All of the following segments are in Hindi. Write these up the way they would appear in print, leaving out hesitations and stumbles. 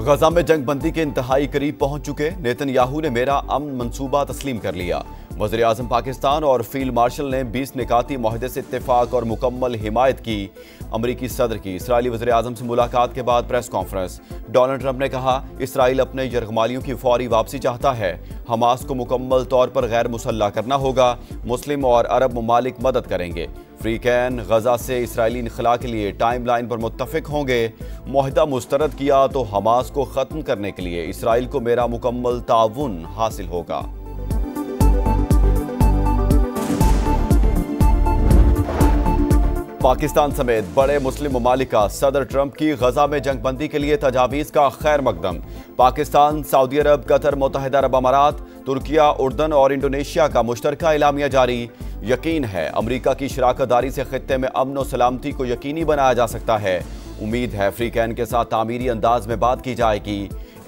गजा में जंग बंदी के इंतहाई करीब पहुंच चुके नेतन्याहू ने मेरा अमन मंसूबा तस्लीम कर लिया। वज़ीर आज़म पाकिस्तान और फील्ड मार्शल ने 20 निकाती मुआहदे से इत्तेफाक और मुकम्मल हिमायत की। अमरीकी सदर की इसराइली वज़ीर आज़म से मुलाकात के बाद प्रेस कॉन्फ्रेंस। डोनाल्ड ट्रंप ने कहा, इसराइल अपने यरगमालियों की फौरी वापसी चाहता है। हमास को मुकम्मल तौर पर गैर मुसल्लह करना होगा। मुस्लिम और अरब ममालिक मदद करेंगे। फ्री कैन गजा से इसराइली इनखला के लिए टाइम लाइन पर मुत्तफिक होंगे। मुआहदा मुस्तरद किया तो हमास को ख़त्म करने के लिए इसराइल को मेरा मुकम्मल ताउन हासिल होगा। पाकिस्तान समेत बड़े मुस्लिम ममालिक का सदर ट्रंप की गजा में जंगबंदी के लिए तजावीज़ का खैर मकदम। पाकिस्तान, सऊदी अरब, कतर, मुत्तहिदा अरब अमारात, तुर्किया, उर्दन और इंडोनेशिया का मुश्तरका एलामिया जारी। यकीन है अमरीका की शराकतदारी से खित्ते में अमन और सलामती को यकीनी बनाया जा सकता है। उम्मीद है फ्री कैन के साथ तामीरी अंदाज में बात की जाएगी।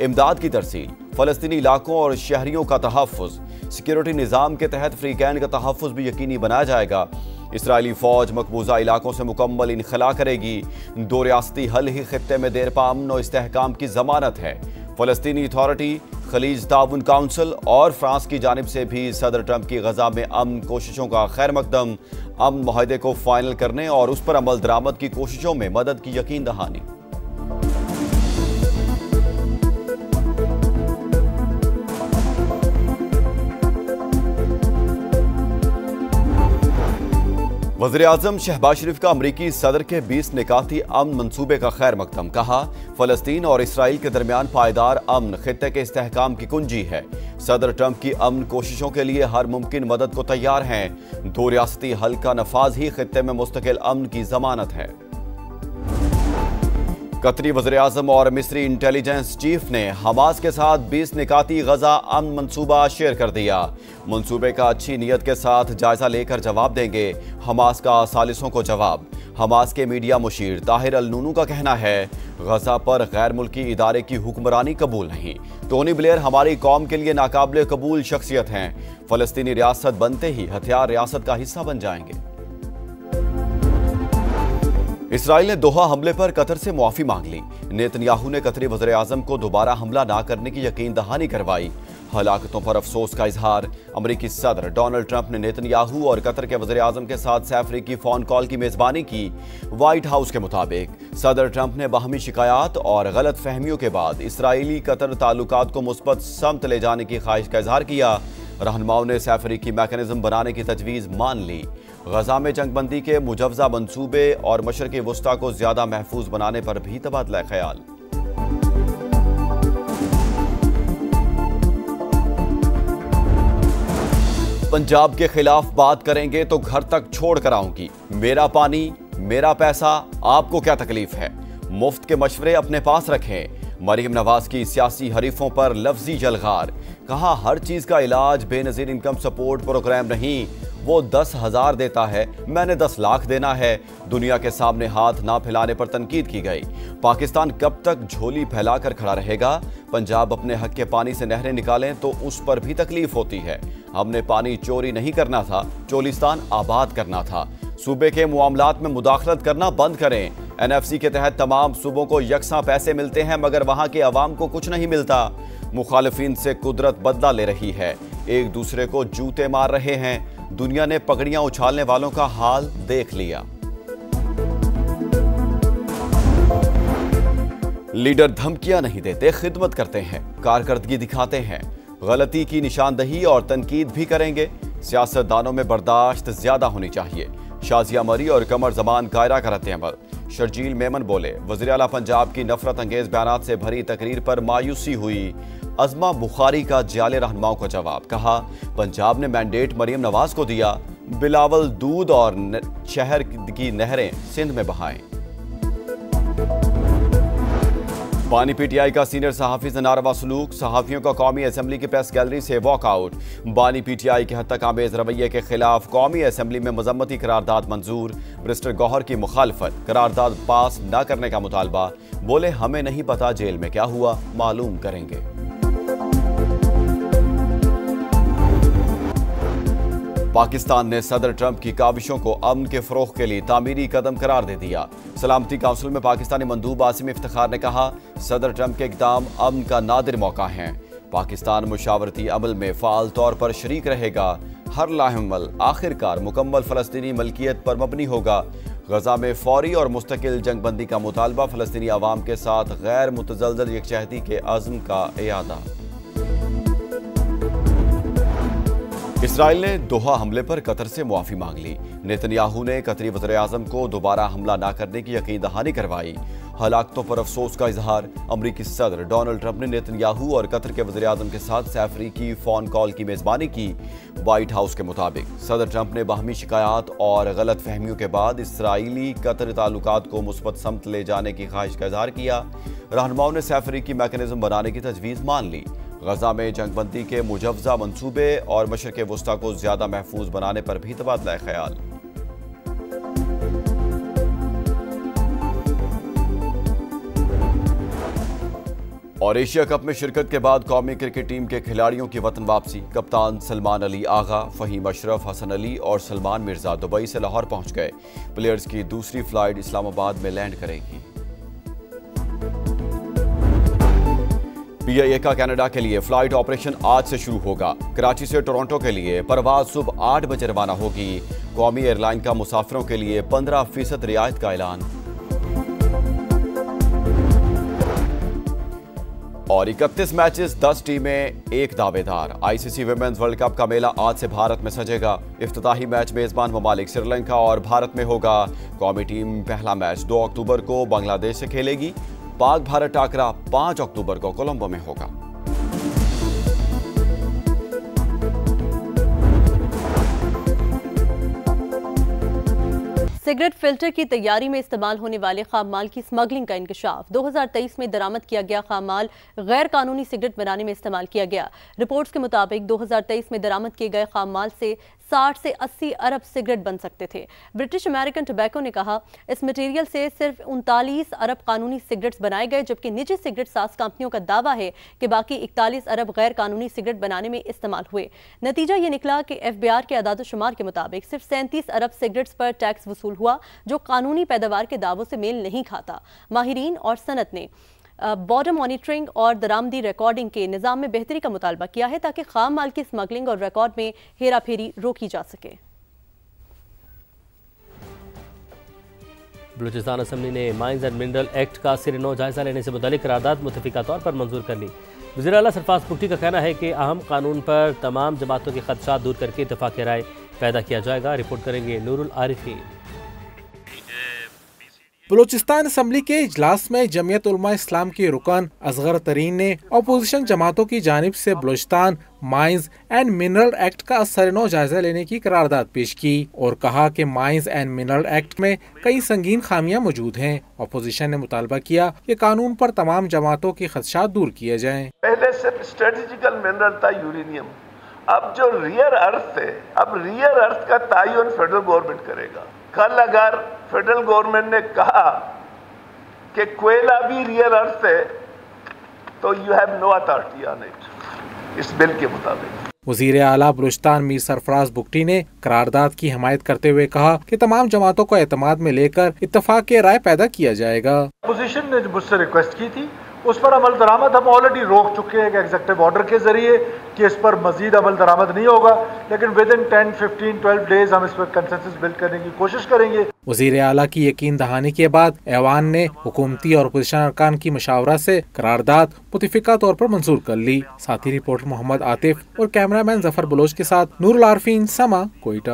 इमदाद की तरसील, फ़लस्तीनी इलाकों और शहरियों का तहफ़्फ़ुज़, सिक्योरिटी निज़ाम के तहत फ्री कैन का तहफ़्फ़ुज़ भी यकीनी बनाया जाएगा। इसराइली फ़ौज मकबूजा इलाकों से मुकम्मल इनखला करेगी। दो रियासती हल ही खित्ते में देरपा अमन और इस्तेहकाम की ज़मानत है। फ़लस्तीनी अथॉरिटी, खलीज ताउन काउंसिल और फ्रांस की जानिब से भी सदर ट्रंप की गजा में अमन कोशिशों का खैर मकदम। अमन मुआहदे को फाइनल करने और उस पर अमल दरामद की कोशिशों में मदद की यकीन दहानी। वज़ीर आज़म शहबाज शरीफ का अमरीकी सदर के 20 निकाती अमन मंसूबे का खैर मकदम। कहा, फ़लस्तीन और इसराइल के दरमियान पायदार अमन खित्ते के इस्तेहकाम की कुंजी है। सदर ट्रंप की अमन कोशिशों के लिए हर मुमकिन मदद को तैयार हैं। दो रियासती हल का नफाज ही खित्ते में मुस्तकिल अमन की जमानत है। कतरी वज़ीर आज़म और मिस्री इंटेलिजेंस चीफ ने हमास के साथ 20 निकाती गजा अमन मंसूबा शेयर कर दिया। मंसूबे का अच्छी नीयत के साथ जायजा लेकर जवाब देंगे। हमास का सालिसों को जवाब। हमास के मीडिया मुशीर ताहिर अल नूनू का कहना है, गजा पर गैर मुल्की इदारे की हुक्मरानी कबूल नहीं। टोनी ब्लेयर हमारी कौम के लिए नाकाबिले कबूल शख्सियत हैं। फ़लस्तीनी रियासत बनते ही हथियार रियासत का हिस्सा बन जाएंगे। इसराइल ने दोहा हमले पर कतर से मुआफ़ी मांग ली। नेतन्याहू ने कतरी वज़ीर आज़म को दोबारा हमला ना करने की यकीन दहानी करवाई। हलाकतों पर अफसोस का इजहार। अमरीकी सदर डोनाल्ड ट्रंप ने नेतन्याहू और कतर के वज़ीर आज़म के साथ सैफरी की फ़ोन कॉल की मेज़बानी की। व्हाइट हाउस के मुताबिक सदर ट्रंप ने बाहमी शिकायत और गलत फहमियों के बाद इसराइली कतर ताल्लुकात को मुस्बत समत ले जाने की ख्वाहिश का इजहार किया। रहनुमाओं ने सैफरी की मैकेनिज्म बनाने की तजवीज़ मान ली। गजा में जंगबंदी के मुजवजा मंसूबे और मशरक़ी वुस्ता को ज़्यादा महफूज बनाने पर भी तबादला ख्याल। पंजाब के खिलाफ बात करेंगे तो घर तक छोड़ कर आऊंगी। मेरा पानी, मेरा पैसा, आपको क्या तकलीफ है? मुफ्त के मशवरे अपने पास रखें। मरीम नवाज की सियासी हरीफों पर लफ्जी जलगार। कहा, हर चीज का इलाज बेनजीर इनकम सपोर्ट प्रोग्राम नहीं। वो 10,000 देता है, मैंने 10 लाख देना है। दुनिया के सामने हाथ ना फैलाने पर तनकीद की गई। पाकिस्तान कब तक झोली फैलाकर खड़ा रहेगा? पंजाब अपने हक के पानी से नहरें निकालें तो उस पर भी तकलीफ होती है। हमने पानी चोरी नहीं करना था, चोलिस्तान आबाद करना था। सूबे के मामलात में मुदाखलत करना बंद करें। NFC के तहत तमाम सूबों को यकसा पैसे मिलते हैं मगर वहां के अवाम को कुछ नहीं मिलता। मुखालिफिन से कुदरत बदला ले रही है, एक दूसरे को जूते मार रहे हैं। दुनिया ने पगड़ियां उछालने वालों का हाल देख लिया। लीडर धमकियां नहीं देते, खिदमत करते हैं, कारकर्दगी दिखाते हैं। गलती की निशानदही और तनकीद भी करेंगे। सियासतदानों में बर्दाश्त ज्यादा होनी चाहिए। शाजिया मरी और कमर जमान कायरा का रद्द-ए-अमल। शर्जील मेमन बोले, वज़ीर आला पंजाब की नफरत अंगेज बयानात से भरी तकरीर पर मायूसी हुई। अज़मा बुखारी का जाले रहनुमाओं का जवाब। कहा, पंजाब ने मैंडेट मरीम नवाज को दिया। बिलावल दूध और शहर की नहरें सिंध में बहाएं। बानी PTI का सीनियर सहाफ़ी से नारवा सलूक। सहाफ़ियों का कौमी असम्बली की प्रेस गैलरी से वॉकआउट। बानी PTI के हद तक आमेज रवैये के खिलाफ कौमी असम्बली में मजम्मती करारदाद मंजूर। मिनिस्टर गौहर की मुखालफत, करारदाद पास न करने का मुतालबा। बोले, हमें नहीं पता जेल में क्या हुआ, मालूम करेंगे। पाकिस्तान ने सदर ट्रंप की काविशों को अमन के फरोग के लिए तामीरी कदम करार दे दिया। सलामती काउंसिल में पाकिस्तानी मंदूब आसिम इफ्तिखार ने कहा, सदर ट्रंप के इकदाम अमन का नादिर मौका है। पाकिस्तान मुशावरती अमल में फाल तौर पर शरीक रहेगा। हर लाहमल आखिरकार मुकम्मल फ़लस्तीनी मलकियत पर मबनी होगा। गजा में फौरी और मुस्तकिल जंगबंदी का मुतालबा, फ़लस्तीनी अवाम के साथ गैर मुतज़लज़ल यकजहती के अज़्म का इयादा। इसराइल ने दोहा हमले पर कतर से मुआफ़ी मांग ली। नेतन्याहू ने कतरी वज़ीर-ए-आज़म को दोबारा हमला न करने की यकीन दहानी करवाई। हलाकतों पर अफसोस का इजहार। अमरीकी सदर डोनाल्ड ट्रंप ने नेतन्याहू और कतर के वज़ीर-ए-आज़म के साथ सैफरी की फ़ोन कॉल की मेज़बानी की। व्हाइट हाउस के मुताबिक सदर ट्रंप ने बाहमी शिकायत और गलत फहमियों के बाद इसराइली कतर ताल्लुकात को मुस्बत समत ले जाने की ख्वाहिश का इजहार किया। रहनुमाओं ने सैफरी की मैकेनिज्म बनाने की तजवीज़ मान ली। गजा में जंगबंदी के मुजव्वज़ा मंसूबे और मशरिक़ वस्ता को ज़्यादा महफूज बनाने पर भी तबादला ख्याल। और एशिया कप में शिरकत के बाद कौमी क्रिकेट टीम के खिलाड़ियों की वतन वापसी। कप्तान सलमान अली आगा, फ़हीम अशरफ, हसन अली और सलमान मिर्जा दुबई से लाहौर पहुंच गए। प्लेयर्स की दूसरी फ्लाइट इस्लामाबाद में लैंड करेगी। PIA का कनाडा के लिए फ्लाइट ऑपरेशन आज से शुरू होगा। कराची से टोरंटो के लिए परवाज सुबह 8 बजे रवाना होगी। कौमी एयरलाइन का मुसाफिरों के लिए 15% रियायत का ऐलान। और 31 मैचेस, 10 टीमें, 1 दावेदार। ICC विमेंस वर्ल्ड कप का मेला आज से भारत में सजेगा। इफ्तिताही मैच मेजबान ममालिक श्रीलंका और भारत में होगा। कौमी टीम पहला मैच 2 अक्टूबर को बांग्लादेश से खेलेगी। पाक भारत टाकरा 5 अक्टूबर को कोलंबो में होगा। सिगरेट फिल्टर की तैयारी में इस्तेमाल होने वाले खाम माल की स्मगलिंग का इंकशाफ। 2023 में दरामद किया गया खाम माल गैर कानूनी सिगरेट बनाने में इस्तेमाल किया गया। रिपोर्ट्स के मुताबिक 2023 में दरामद किए गए खाम माल से 60 से 80 अरब सिगरेट बन सकते थे। ब्रिटिश अमेरिकन टोबैको ने कहा, इस मटेरियल से सिर्फ 39 अरब कानूनी सिगरेट्स बनाए गए, जबकि निजी सिगरेट साज कंपनियों का दावा है कि बाकी 41 अरब गैर कानूनी सिगरेट बनाने में इस्तेमाल हुए। नतीजा ये निकला कि FBI के आदाद-ओ-शुमार के मुताबिक सिर्फ 37 अरब सिगरेट्स पर टैक्स वसूल हुआ, जो कानूनी पैदावार के दावों से मेल नहीं खाता। माहिरीन और सनत ने बॉर्डर मॉनिटरिंग और दरामदी रिकॉर्डिंग के निज़ाम में बेहतरी का मुतालबा किया है, ताकि खाम माल की स्मगलिंग और रिकॉर्ड में हेरा फेरी रोकी जा सके। बलूचिस्तान असम्बली ने माइंस एंड मिनरल एक्ट का सिर-ए-नौ जायजा लेने से मुतालिक करारदाद मुतफ़िका तौर पर मंजूर कर ली। वज़ीर आला सरफराज बुगटी का कहना है कि अहम कानून पर तमाम जमातों के खदशात दूर करके इत्तेफाक राय पैदा किया जाएगा। रिपोर्ट करेंगे नूरुल आरिफीन। बलूचिस्तान असम्बली के इजलास में जमीयत उलमा इस्लाम के रुकन असगर तरीन ने अपोजिशन जमातों की जानिब से Balochistan mines and mineral act का सर-ए-नौ जायजा लेने की करारदाद पेश की और कहा कि माइंस एंड मिनरल एक्ट में कई संगीन खामियां मौजूद हैं। अपोजिशन ने मुतालबा किया कि कानून पर तमाम जमातों के खदशात दूर किए जाएं। पहले सिर्फ स्ट्रेटेजिकल मिनरल था यूरेनियम, अब जो रियर अर्थ है, अब रियर अर्थ का तयन फेडरल गवर्नमेंट करेगा। कल अगर फेडरल गवर्नमेंट ने कहा कि कोयला भी रियर अर्थ है, तो you have no authority on it इस बिल के मुताबिक। वज़ीर आला बलूचिस्तान मीर सरफराज बुगटी ने करारदाद की हमायत करते हुए कहा कि तमाम जमातों को एतमाद में लेकर इत्तफाक के राय पैदा किया जाएगा। अपोजिशन ने मुझसे रिक्वेस्ट की थी, उस पर अमल दरामद हम ऑलरेडी रोक चुके हैं एग्जीक्यूटिव ऑर्डर के जरिए कि इस पर मजीद अमल दरामद नहीं होगा, लेकिन विद इन 10, 15, 12 डेज हम इस पर कंसेंसस बिल्ड करने की कोशिश करेंगे। वज़ीर आला की यकीन दहानी के बाद ऐवान ने हुकूमती और अपोजिशन अरकान की मशावरा से करारदाद मुतफ़िका तौर पर मंजूर कर ली। साथी रिपोर्टर मोहम्मद आतिफ और कैमरामैन जफर बलोच के साथ नूरुल आरिफीन, समा, कोयटा।